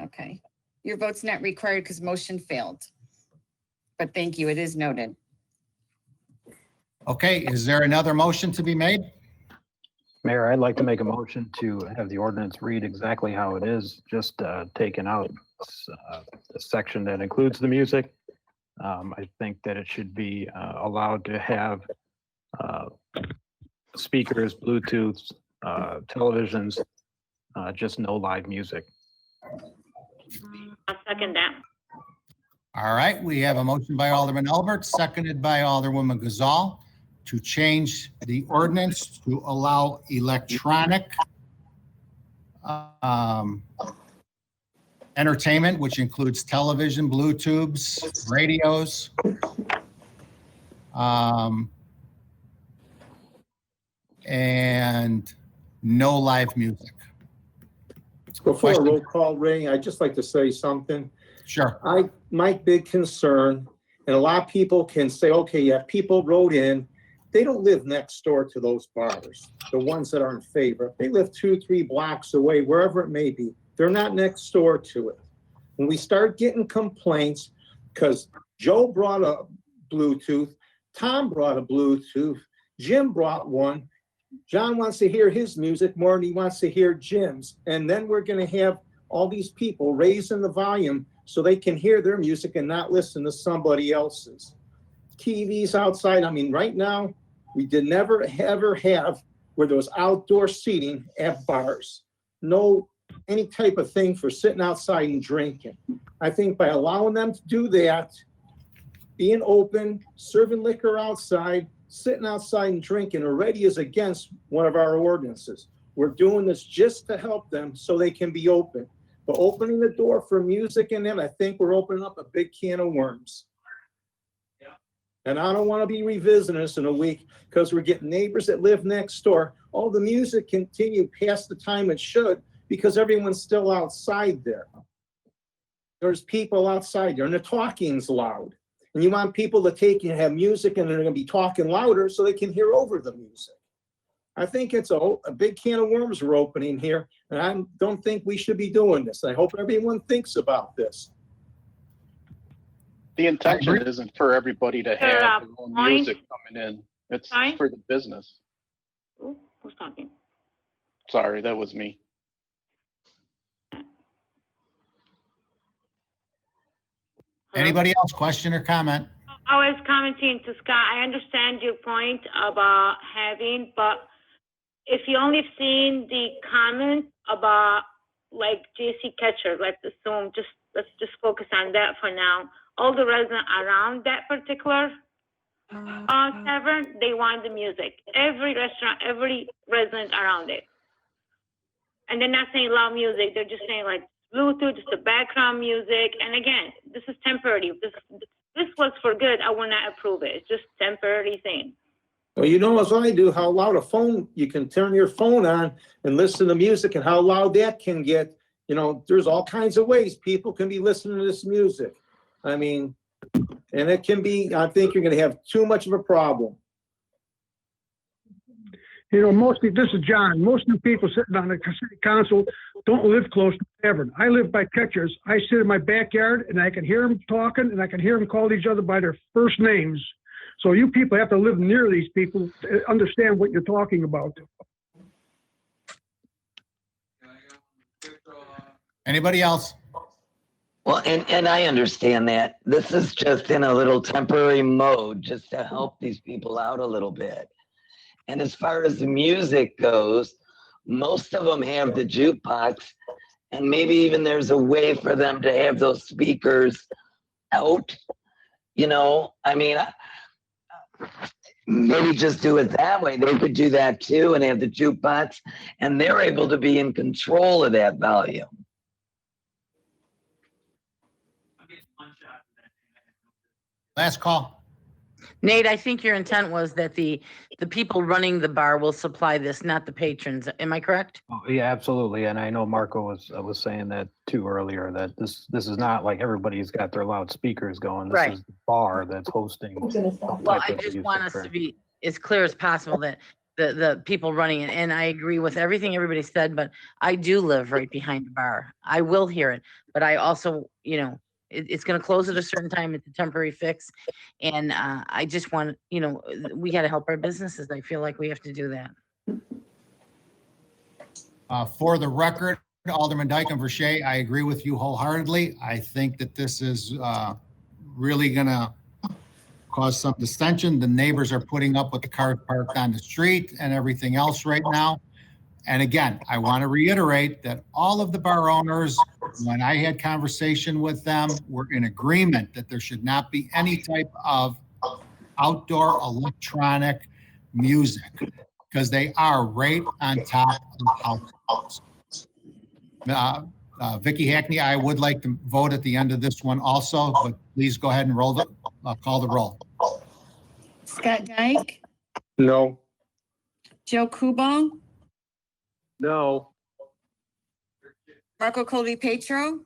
Okay. Your vote's not required because motion failed. But thank you, it is noted. Okay, is there another motion to be made? Mayor, I'd like to make a motion to have the ordinance read exactly how it is, just taking out the section that includes the music. I think that it should be allowed to have speakers, Bluetooth, televisions, just no live music. I'll second that. All right, we have a motion by Alderman Albert, seconded by Alderwoman Gazal to change the ordinance to allow electronic entertainment, which includes television, Bluetooths, radios, and no live music. Before a roll call, Ray, I'd just like to say something. Sure. My big concern, and a lot of people can say, okay, yeah, people wrote in they don't live next door to those bars, the ones that are in favor. They live 2-3 blocks away, wherever it may be. They're not next door to it. When we start getting complaints, because Joe brought a Bluetooth, Tom brought a Bluetooth, Jim brought one, John wants to hear his music more than he wants to hear Jim's. And then we're going to have all these people raising the volume so they can hear their music and not listen to somebody else's. TVs outside. I mean, right now, we did never ever have where there was outdoor seating at bars. No, any type of thing for sitting outside and drinking. I think by allowing them to do that, being open, serving liquor outside, sitting outside and drinking already is against one of our ordinances. We're doing this just to help them so they can be open. But opening the door for music and them, I think we're opening up a big can of worms. And I don't want to be revisiting this in a week because we're getting neighbors that live next door. All the music continue past the time it should because everyone's still outside there. There's people outside there and the talking's loud. And you want people to take and have music and they're going to be talking louder so they can hear over the music. I think it's a big can of worms we're opening here. And I don't think we should be doing this. I hope everyone thinks about this. The intention isn't for everybody to have their own point. music coming in. It's Sorry? for the business. Ooh, who's talking? Sorry, that was me. Hello? Anybody else, question or comment? I was commenting to Scott. I understand your point about having, but if you only seen the comment about like JC Catcher, let's assume, let's just focus on that for now. All the residents around that particular tavern, they want the music. Every restaurant, every resident around it. And they're not saying loud music. They're just saying like Bluetooth, just the background music. And again, this is temporary. This was for good. I will not approve it. It's just temporary thing. Well, you know, as I do, how loud a phone, you can turn your phone on and listen to music and how loud that can get. You know, there's all kinds of ways people can be listening to this music. I mean, and it can be, I think you're going to have too much of a problem. You know, mostly, this is John, most of the people sitting on the city council don't live close to the tavern. I live by Catchers. I sit in my backyard and I can hear them talking and I can hear them call each other by their first names. So you people have to live near these people to understand what you're talking about. Anybody else? Well, and I understand that. This is just in a little temporary mode, just to help these people out a little bit. And as far as the music goes, most of them have the jukebox, and maybe even there's a way for them to have those speakers out. You know, I mean, maybe just do it that way. They could do that too and have the jukebox, and they're able to be in control of that volume. Last call. Nate, I think your intent was that the people running the bar will supply this, not the patrons. Am I correct? Oh, yeah, absolutely. And I know Marco was saying that too earlier, that this is not like everybody's got their loudspeakers going. This Right. is the bar that's hosting. Well, I just want us to be as clear as possible that the people running it, and I agree with everything everybody said, but I do live right behind the bar. I will hear it, but I also, you know, it's going to close at a certain time. It's a temporary fix. And I just want, you know, we got to help our businesses. I feel like we have to do that. For the record, Alderman Dyke and Verche, I agree with you wholeheartedly. I think that this is really going to cause some dissension. The neighbors are putting up with the cars parked on the street and everything else right now. And again, I want to reiterate that all of the bar owners, when I had conversation with them, were in agreement that there should not be any type of outdoor electronic music because they are right on top of the house. Vicky Hackney, I would like to vote at the end of this one also, but please go ahead and call the roll. Scott Dyke, No. Joe Kubal, No. Marco Colby Petro,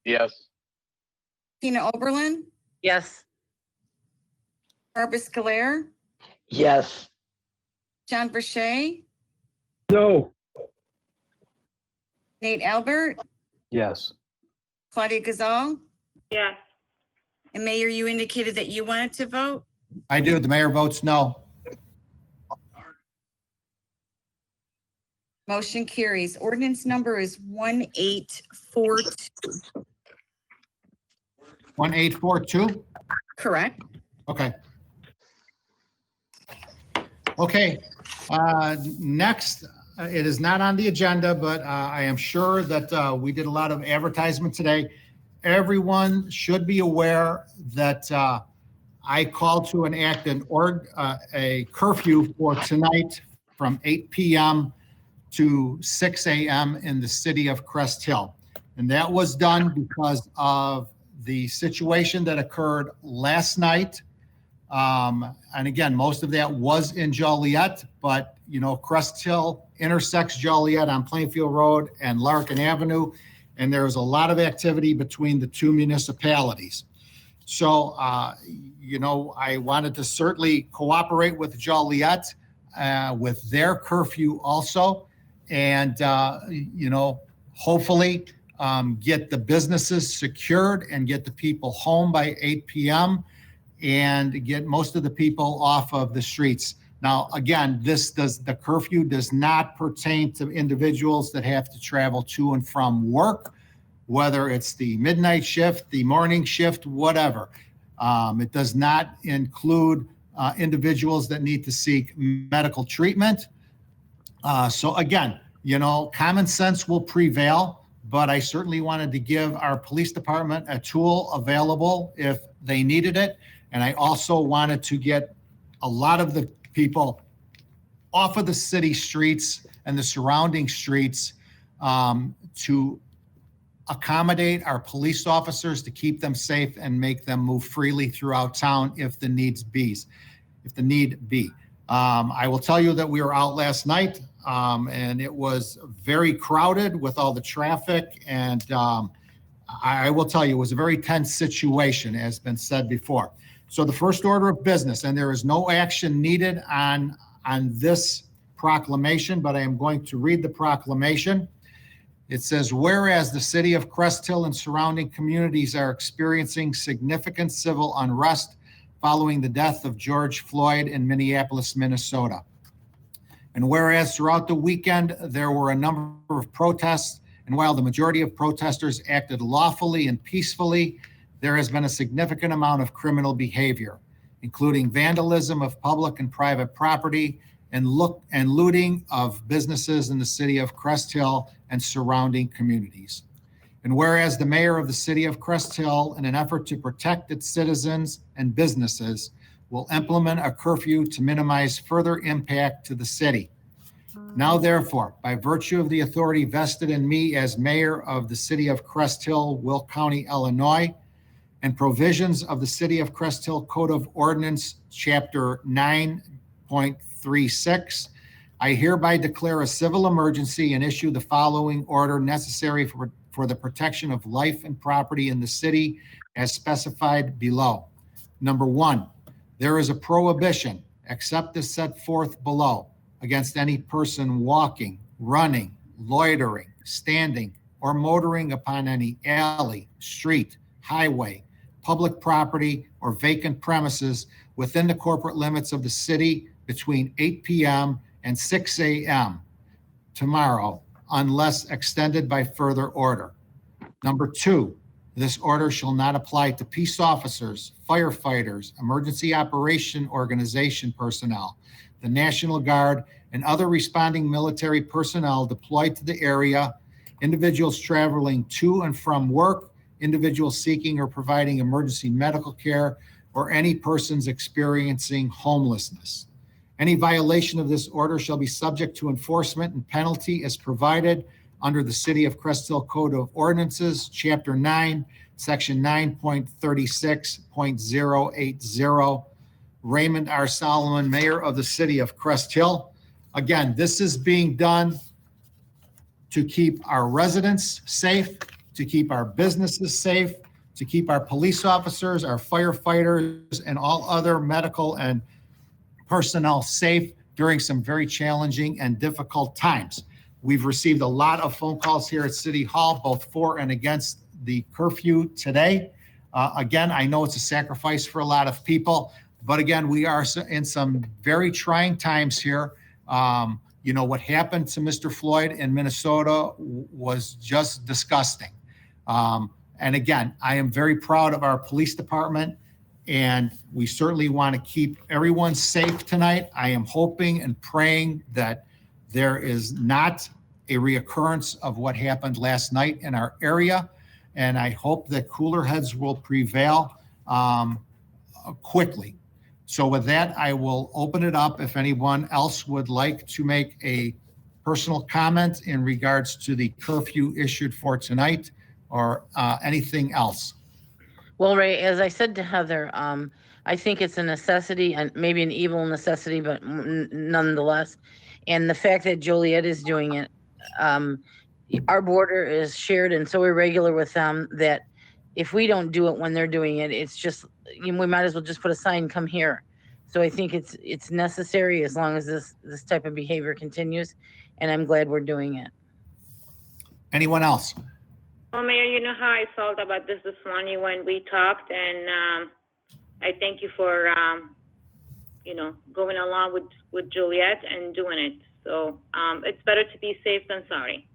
Yes. Tina Oberlin, Yes. Barbara Scolaire, Yes. John Verche, No. Nate Albert, Yes. Claudia Gazal, Yes. and Mayor, you indicated that you wanted to vote? I do. The mayor votes no. Motion carries. Ordinance number is 1842. 1842? Correct? Okay. Okay, next, it is not on the agenda, but I am sure that we did a lot of advertisement today. Everyone should be aware that I called to enact a curfew for tonight from 8 p.m. to 6 a.m. in the city of Crest Hill. And that was done because of the situation that occurred last night. And again, most of that was in Joliet, but you know, Crest Hill intersects Joliet on Plainfield Road and Larkin Avenue. And there's a lot of activity between the two municipalities. So, you know, I wanted to certainly cooperate with Joliet with their curfew also. And, you know, hopefully get the businesses secured and get the people home by 8 p.m. and get most of the people off of the streets. Now, again, the curfew does not pertain to individuals that have to travel to and from work, whether it's the midnight shift, the morning shift, whatever. It does not include individuals that need to seek medical treatment. So again, you know, common sense will prevail, but I certainly wanted to give our police department a tool available if they needed it. And I also wanted to get a lot of the people off of the city streets and the surrounding streets to accommodate our police officers, to keep them safe and make them move freely throughout town if the need be. I will tell you that we were out last night and it was very crowded with all the traffic. And I will tell you, it was a very tense situation, as been said before. So the first order of business, and there is no action needed on this proclamation, but I am going to read the proclamation. It says, whereas the city of Crest Hill and surrounding communities are experiencing significant civil unrest following the death of George Floyd in Minneapolis, Minnesota. And whereas throughout the weekend, there were a number of protests, and while the majority of protesters acted lawfully and peacefully, there has been a significant amount of criminal behavior, including vandalism of public and private property and looting of businesses in the city of Crest Hill and surrounding communities. And whereas the mayor of the city of Crest Hill, in an effort to protect its citizens and businesses, will implement a curfew to minimize further impact to the city. Now, therefore, by virtue of the authority vested in me as mayor of the city of Crest Hill, Will County, Illinois, and provisions of the City of Crest Hill Code of Ordinance, Chapter 9.36, I hereby declare a civil emergency and issue the following order necessary for the protection of life and property in the city as specified below. Number one, there is a prohibition, except as set forth below, against any person walking, running, loitering, standing, or motoring upon any alley, street, highway, public property, or vacant premises within the corporate limits of the city between 8 p.m. and 6 a.m. tomorrow, unless extended by further order. Number two, this order shall not apply to peace officers, firefighters, emergency operation organization personnel, the National Guard, and other responding military personnel deployed to the area, individuals traveling to and from work, individuals seeking or providing emergency medical care, or any persons experiencing homelessness. Any violation of this order shall be subject to enforcement and penalty as provided under the City of Crest Hill Code of Ordinances, Chapter 9, Section 9.36.080. Raymond R. Solomon, Mayor of the City of Crest Hill. Again, this is being done to keep our residents safe, to keep our businesses safe, to keep our police officers, our firefighters, and all other medical and personnel safe during some very challenging and difficult times. We've received a lot of phone calls here at City Hall, both for and against the curfew today. Again, I know it's a sacrifice for a lot of people, but again, we are in some very trying times here. You know, what happened to Mr. Floyd in Minnesota was just disgusting. And again, I am very proud of our police department, and we certainly want to keep everyone safe tonight. I am hoping and praying that there is not a reoccurrence of what happened last night in our area. And I hope that cooler heads will prevail quickly. So with that, I will open it up if anyone else would like to make a personal comment in regards to the curfew issued for tonight or anything else. Well, Ray, as I said to Heather, I think it's a necessity and maybe an evil necessity, but nonetheless. And the fact that Joliet is doing it, our border is shared and so irregular with them that if we don't do it when they're doing it, it's just, we might as well just put a sign, come here. So I think it's necessary as long as this type of behavior continues, and I'm glad we're doing it. Anyone else? Well, Mayor, you know how I felt about this morning when we talked, and I thank you for, you know, going along with Juliet and doing it. So it's better to be safe than sorry.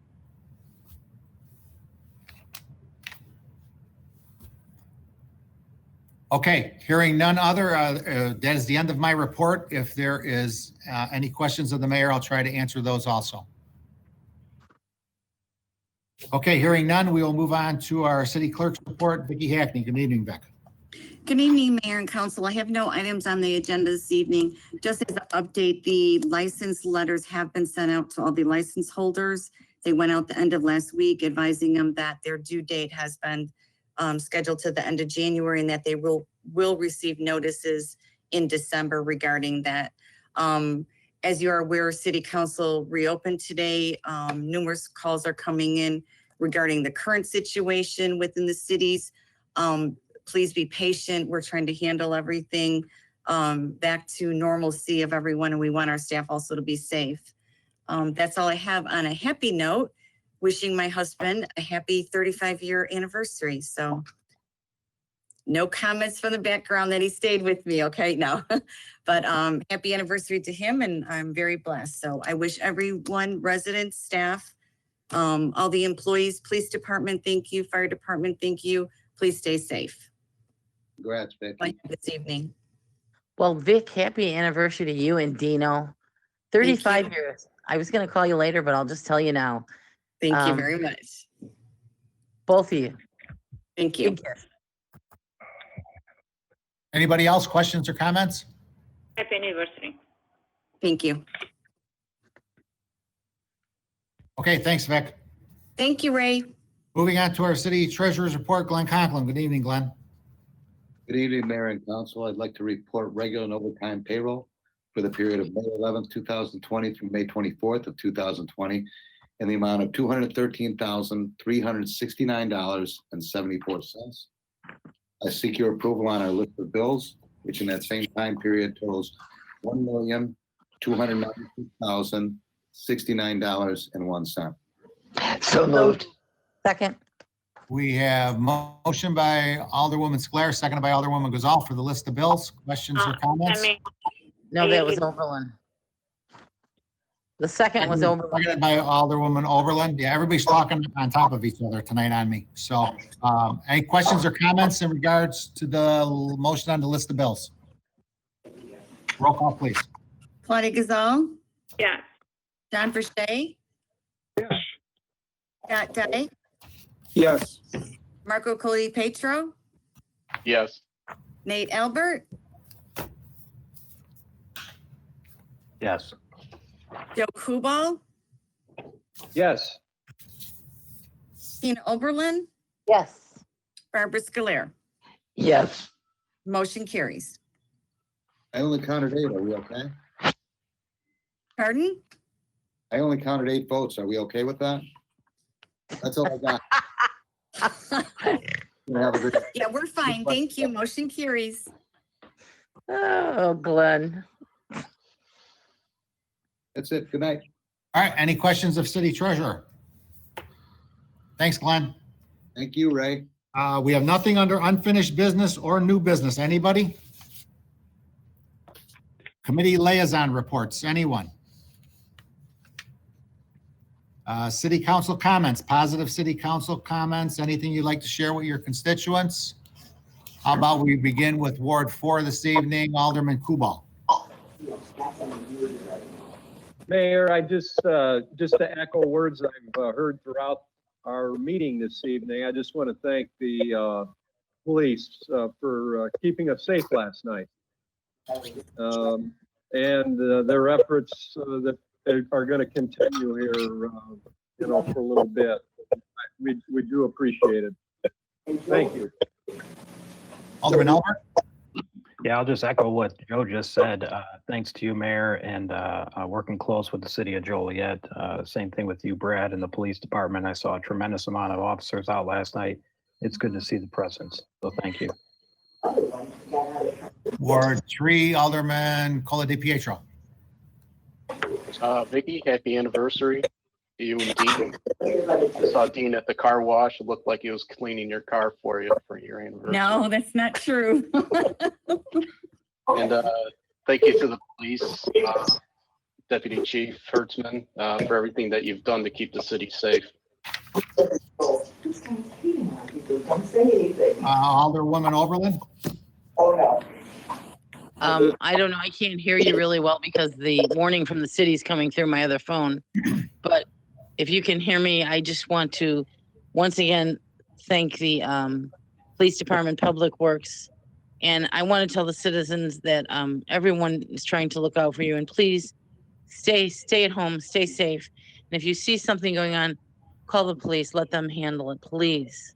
Okay, hearing none other, that is the end of my report. If there is any questions of the mayor, I'll try to answer those also. Okay, hearing none, we will move on to our city clerk's report. Vicki Hackney, good evening, Vic. Good evening, Mayor and Council. I have no items on the agenda this evening. Just as an update, the license letters have been sent out to all the license holders. They went out the end of last week advising them that their due date has been scheduled to the end of January and that they will receive notices in December regarding that. As you are aware, City Council reopened today. Numerous calls are coming in regarding the current situation within the cities. Please be patient. We're trying to handle everything back to normalcy of everyone, and we want our staff also to be safe. That's all I have on a happy note. Wishing my husband a happy 35-year anniversary. So no comments from the background that he stayed with me. Okay, no, but happy anniversary to him, and I'm very blessed. So I wish everyone, residents, staff, all the employees, police department, thank you, fire department, thank you. Please stay safe. Congrats, Becky. This evening. Well, Vic, happy anniversary to you and Dino. 35 years. I was going to call you later, but I'll just tell you now. Thank you very much. Both of you. Thank you. Anybody else, questions or comments? Happy anniversary. Thank you. Okay, thanks, Vic. Thank you, Ray. Moving on to our city treasurer's report, Glenn Conklin. Good evening, Glenn. Good evening, Mayor and Council. I'd like to report regular and overtime payroll for the period of May 11th, 2020 through May 24th of 2020 in the amount of $213,369.74. I seek your approval on our list of bills, which in that same time period totals $1,296,069.01. So moved. Second. We have motion by Alderwoman Sclair, seconded by Alderwoman Gazal for the list of bills. Questions or comments? No, that was Oberlin. The second was Oberlin. Seconded by Alderwoman Oberlin. Yeah, everybody's talking on top of each other tonight on me. So any questions or comments in regards to the motion on the list of bills? Roll call, please. Claudia Gazal, Yes. John Verstay, Yes. Scott Dyke, Yes. Marco Coley Petro, Yes. Nate Albert, Yes. Joe Kubal, Yes. Tina Oberlin, Yes. Barbara Scolaire. Yes. Motion carries. I only counted 8. Are we okay? Pardon? I only counted 8 votes. Are we okay with that? That's all I got. Have a good day. Yeah, we're fine. Thank you. Motion carries. Oh, Glenn. That's it. Good night. All right, any questions of city treasurer? Thanks, Glenn. Thank you, Ray. We have nothing under unfinished business or new business. Anybody? Committee liaison reports, anyone? City council comments, positive city council comments, anything you'd like to share with your constituents? How about we begin with Ward 4 this evening, Alderman Kubal. Mayor, I just to echo words I've heard throughout our meeting this evening, I just want to thank the police for keeping us safe last night. And their efforts that are going to continue here, for a little bit. We do appreciate it. Thank you. Alderman Albert? Yeah, I'll just echo what Joe just said. Thanks to you, Mayor, and working close with the city of Joliet. Same thing with you, Brad, and the police department. I saw a tremendous amount of officers out last night. It's good to see the presence, so thank you. Ward 3, Alderman Cola DiPietro. Vicky, happy anniversary to you and Dean. I saw Dean at the car wash. It looked like he was cleaning your car for you for your anniversary. No, that's not true. And thank you to the police, Deputy Chief Hertzman, for everything that you've done to keep the city safe. Alderwoman Oberlin? I don't know. I can't hear you really well because the warning from the city is coming through my other phone. But if you can hear me, I just want to once again thank the police department, Public Works, and I want to tell the citizens that everyone is trying to look out for you. And please stay at home, stay safe. And if you see something going on, call the police. Let them handle it, please.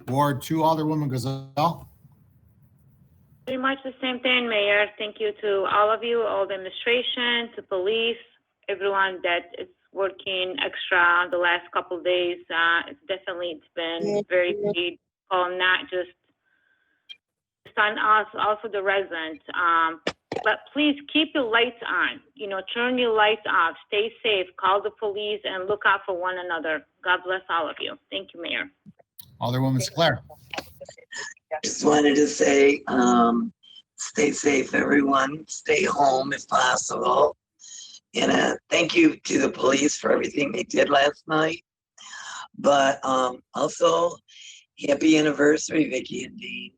Ward 2, Alderwoman Gazelle. Pretty much the same thing, Mayor. Thank you to all of you, all the administration, to police, everyone that is working extra the last couple of days. It's been very critical, not just on us, also the residents. But please keep your lights on. Turn your lights off. Stay safe. Call the police and look out for one another. God bless all of you. Thank you, Mayor. Alderwoman Sclair. Just wanted to say, stay safe, everyone. Stay home if possible. And thank you to the police for everything they did last night. But also, happy anniversary, Vicky and Dean.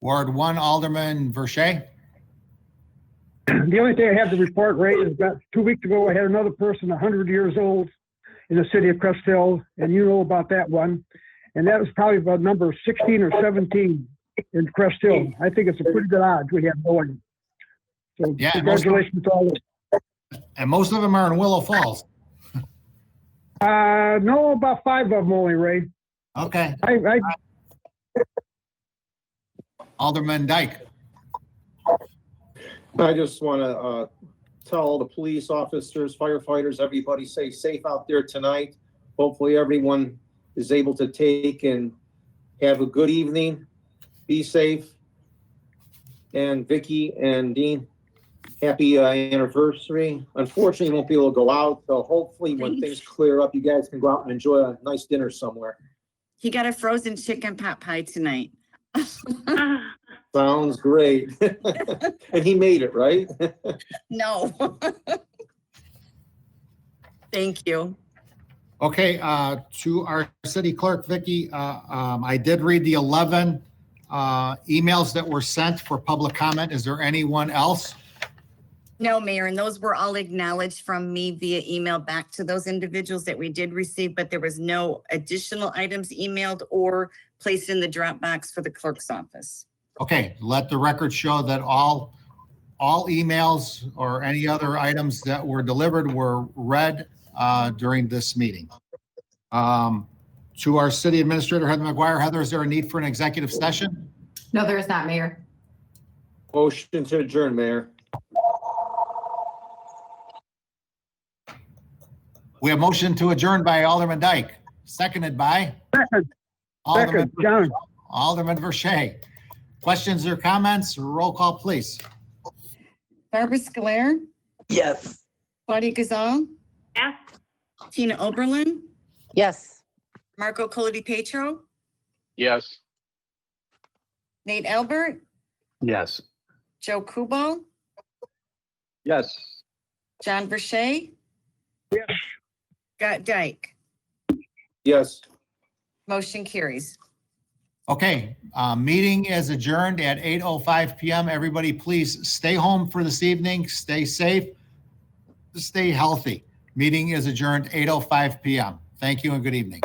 Ward 1, Alderman Verche. The only thing I have to report, Ray, is that 2 weeks ago, I had another person 100 years old in the city of Crest Hill, and you know about that one. And that was probably about number 16 or 17 in Crest Hill. I think it's a pretty good odds we have going. So yeah, congratulations to all of them. And most of them are in Willow Falls. No, about 5 of them only, Ray. Okay. Alderman Dyke. I just want to tell the police officers, firefighters, everybody stay safe out there tonight. Hopefully everyone is able to take and have a good evening. Be safe. And Vicky and Dean, happy anniversary. Unfortunately, you won't be able to go out, so hopefully when things clear up, you guys can go out and enjoy a nice dinner somewhere. He got a frozen chicken pot pie tonight. Sounds great. And he made it, right? No. Thank you. Okay, to our city clerk, Vicky, I did read the 11 emails that were sent for public comment. Is there anyone else? No, Mayor, and those were all acknowledged from me via email back to those individuals that we did receive, but there was no additional items emailed or placed in the Dropbox for the clerk's office. Okay, let the record show that all emails or any other items that were delivered were read during this meeting. To our city administrator, Heather McGuire. Heather, is there a need for an executive session? No, there is not, Mayor. Motion to adjourn, Mayor. We have motion to adjourn by Alderman Dyke, seconded by Alderman John. Verche. Questions or comments? Roll call, please. Barbara Scolar, Yes. Claudia Gazal, Yes. Tina Oberlin, Yes. Marco Colodi Petro, Yes. Nate Albert, Yes. Joe Kubal, Yes. John Verche, Yes. Scott Dyke. Yes. Motion carries. Okay, meeting is adjourned at 8:05 PM. Everybody, please stay home for this evening, stay safe, stay healthy. Meeting is adjourned 8:05 PM. Thank you and good evening.